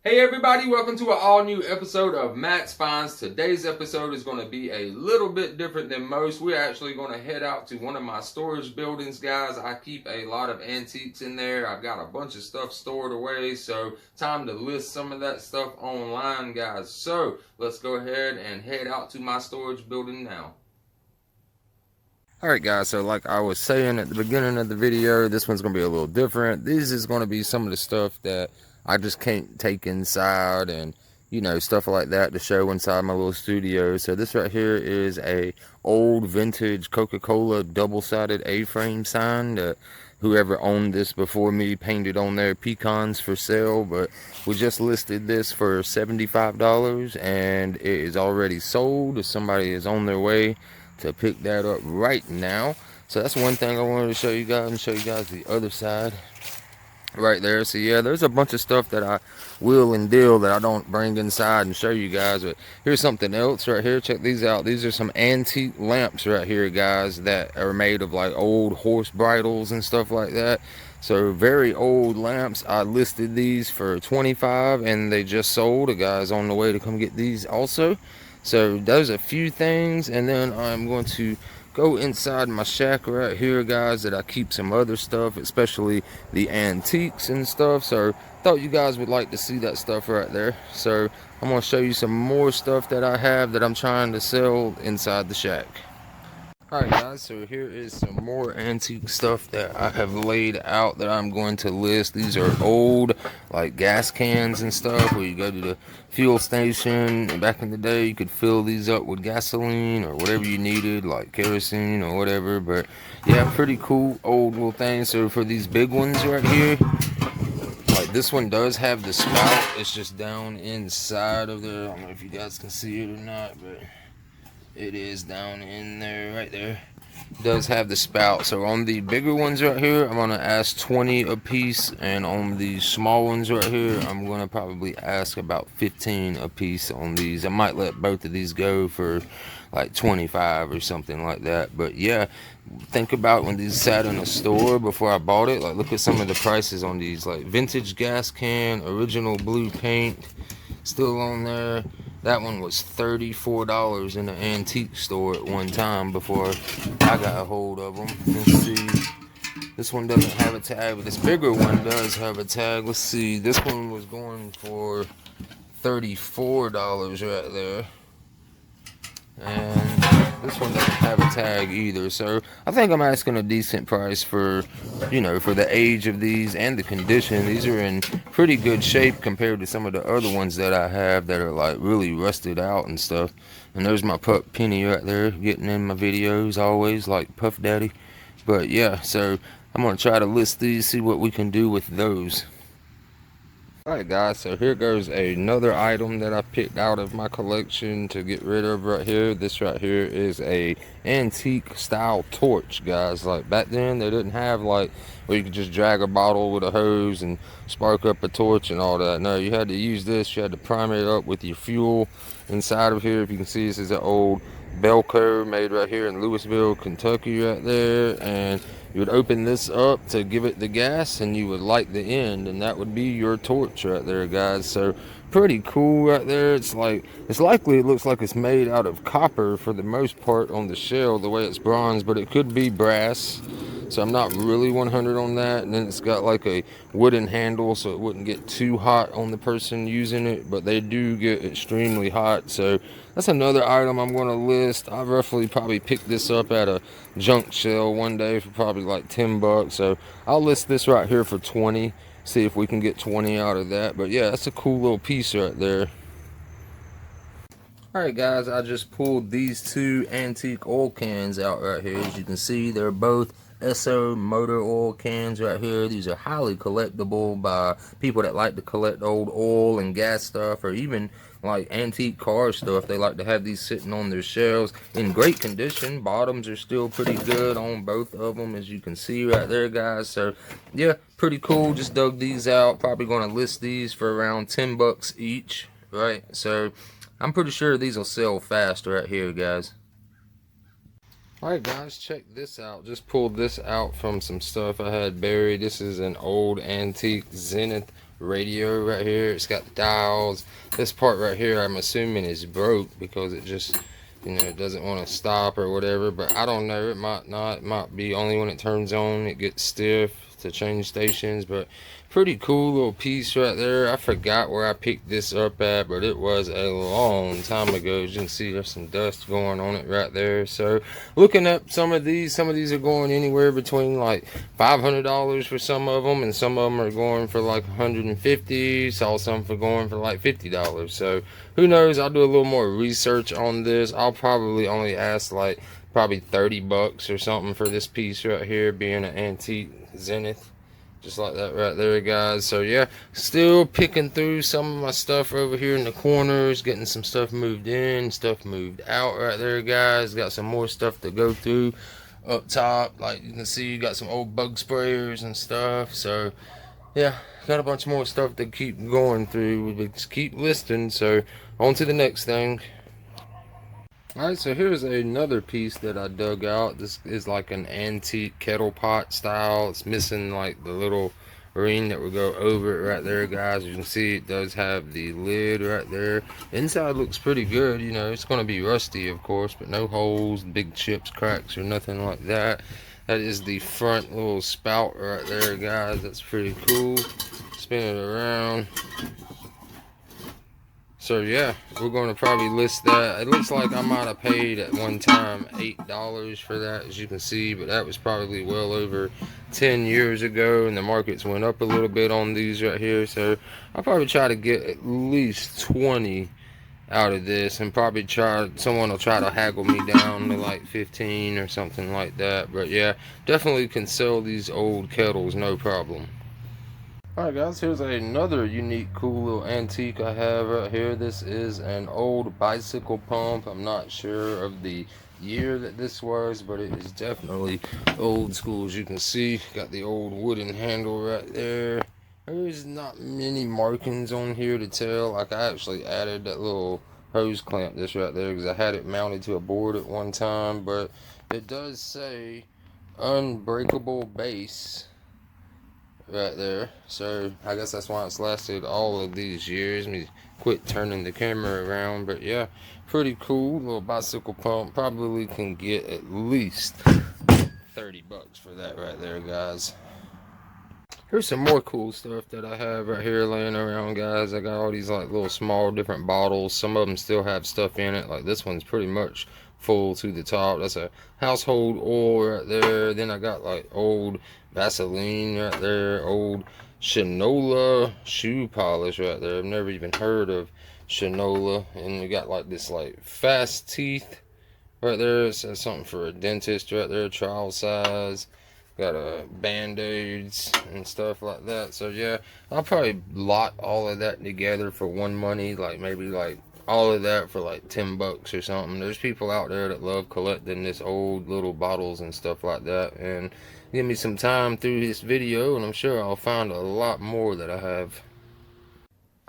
Hey everybody, welcome to an all new episode of Matt's Finds. Today's episode is going to be a little bit different than most. We're actually going to head out to one of my storage buildings, guys. I keep a lot of antiques in there. I've got a bunch of stuff stored away, so time to list some of that stuff online, guys. So let's go ahead and head out to my storage building now. Alright guys, so like I was saying at the beginning of the video, this one's going to be a little different. This is going to be some of the stuff that I just can't take inside and, you know, stuff like that to show inside my little studio. So this right here is a old vintage Coca-Cola double-sided A-frame sign that whoever owned this before me painted on their pecans for sale, but we just listed this for $75 and it is already sold. If somebody is on their way to pick that up right now. So that's one thing I wanted to show you guys, and show you guys the other side right there. So yeah, there's a bunch of stuff that I will and deal that I don't bring inside and show you guys, but here's something else right here. Check these out. These are some antique lamps right here, guys, that are made of like old horse bridles and stuff like that. So very old lamps. I listed these for $25 and they just sold. A guy's on the way to come get these also. So there's a few things, and then I'm going to go inside my shack right here, guys, that I keep some other stuff, especially the antiques and stuff. So thought you guys would like to see that stuff right there. So I'm going to show you some more stuff that I have that I'm trying to sell inside the shack. Alright guys, so here is some more antique stuff that I have laid out that I'm going to list. These are old like gas cans and stuff where you go to the fuel station, and back in the day you could fill these up with gasoline or whatever you needed, like kerosene or whatever. But yeah, pretty cool old little things. So for these big ones right here, like this one does have the spout. It's just down inside of there. I don't know if you guys can see it or not, but it is down in there, right there. It does have the spout. So on the bigger ones right here, I'm gonna ask 20 a piece, and on the small ones right here, I'm gonna probably ask about 15 a piece on these. I might let both of these go for like 25 or something like that. But yeah, think about when these sat in a store before I bought it. Like, look at some of the prices on these, like vintage gas can, original blue paint, still on there. That one was $34 in the antique store at one time before I got a hold of them. Let's see. This one doesn't have a tag, but this bigger one does have a tag. Let's see. This one was going for $34 right there. And this one doesn't have a tag either. So I think I'm asking a decent price for, you know, for the age of these and the condition. These are in pretty good shape compared to some of the other ones that I have that are like really rusted out and stuff. And there's my pup Penny right there getting in my videos always, like Puff Daddy. But yeah, so I'm going to try to list these, see what we can do with those. Alright guys, so here goes another item that I picked out of my collection to get rid of right here. This right here is a antique style torch, guys. Like back then they didn't have like where you could just drag a bottle with a hose and spark up a torch and all that. No, you had to use this. You had to prime it up with your fuel inside of here. If you can see, this is an old Belco made right here in Louisville, Kentucky right there. And you would open this up to give it the gas, and you would light the end, and that would be your torch right there, guys. So pretty cool right there. It's like, it's likely, it looks like it's made out of copper for the most part on the shell, the way it's bronze, but it could be brass. So I'm not really 100 on that. And then it's got like a wooden handle so it wouldn't get too hot on the person using it, but they do get extremely hot. So that's another item I'm going to list. I roughly probably picked this up at a junk sale one day for probably like 10 bucks. So I'll list this right here for 20. See if we can get 20 out of that. But yeah, that's a cool little piece right there. Alright guys, I just pulled these two antique oil cans out right here. As you can see, they're both Esso motor oil cans right here. These are highly collectible by people that like to collect old oil and gas stuff, or even like antique car stuff. They like to have these sitting on their shelves in great condition. Bottoms are still pretty good on both of them, as you can see right there, guys. So yeah, pretty cool. Just dug these out. Probably going to list these for around 10 bucks each, right? So I'm pretty sure these will sell fast right here, guys. Alright guys, check this out. Just pulled this out from some stuff I had buried. This is an old antique Zenith radio right here. It's got the dials. This part right here, I'm assuming is broke because it just, you know, it doesn't want to stop or whatever, but I don't know. It might not. It might be only when it turns on it gets stiff to change stations. But pretty cool little piece right there. I forgot where I picked this up at, but it was a long time ago. As you can see, there's some dust going on it right there. So looking up some of these are going anywhere between like $500 for some of them, and some of them are going for like $150. Saw some for going for like $50. So who knows? I'll do a little more research on this. I'll probably only ask like probably $30 or something for this piece right here, being an antique Zenith, just like that right there, guys. So yeah, still picking through some of my stuff over here in the corners, getting some stuff moved in, stuff moved out right there, guys. Got some more stuff to go through up top. Like you can see, you got some old bug sprayers and stuff. So yeah, got a bunch more stuff to keep going through. We just keep listing. So on to the next thing. Alright, so here's another piece that I dug out. This is like an antique kettle pot style. It's missing like the little ring that would go over it right there, guys. You can see it does have the lid right there. Inside looks pretty good. You know, it's going to be rusty, of course, but no holes, big chips, cracks, or nothing like that. That is the front little spout right there, guys. That's pretty cool. Spin it around. So yeah, we're going to probably list that. It looks like I might have paid at one time $8 for that, as you can see, but that was probably well over 10 years ago, and the markets went up a little bit on these right here. So I'll probably try to get at least 20 out of this, and probably someone will try to haggle me down to like 15 or something like that. But yeah, definitely can sell these old kettles, no problem. Alright guys, here's another unique, cool little antique I have right here. This is an old bicycle pump. I'm not sure of the year that this was, but it is definitely old school. As you can see, got the old wooden handle right there. There's not many markings on here to tell. Like, I actually added that little hose clamp this right there because I had it mounted to a board at one time, but it does say unbreakable base right there. So I guess that's why it's lasted all of these years. Let me quit turning the camera around. But yeah, pretty cool little bicycle pump. Probably can get at least $30 for that right there, guys. Here's some more cool stuff that I have right here laying around, guys. I got all these like little small different bottles. Some of them still have stuff in it. Like this one's pretty much full to the top. That's a household oil right there. Then I got like old Vaseline right there, old Shinola shoe polish right there. I've never even heard of Shinola. And we got like this like fast teeth right there. It says something for a dentist right there, trial size. Got band-aids and stuff like that. So yeah, I'll probably lot all of that together for one money, like maybe like all of that for like $10 or something. There's people out there that love collecting this old little bottles and stuff like that, and give me some time through this video and I'm sure I'll find a lot more that I have.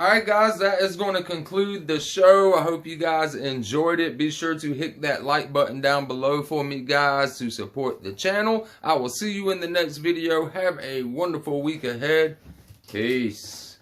Alright guys, that is going to conclude the show. I hope you guys enjoyed it. Be sure to hit that like button down below for me, guys, to support the channel. I will see you in the next video. Have a wonderful week ahead. Peace.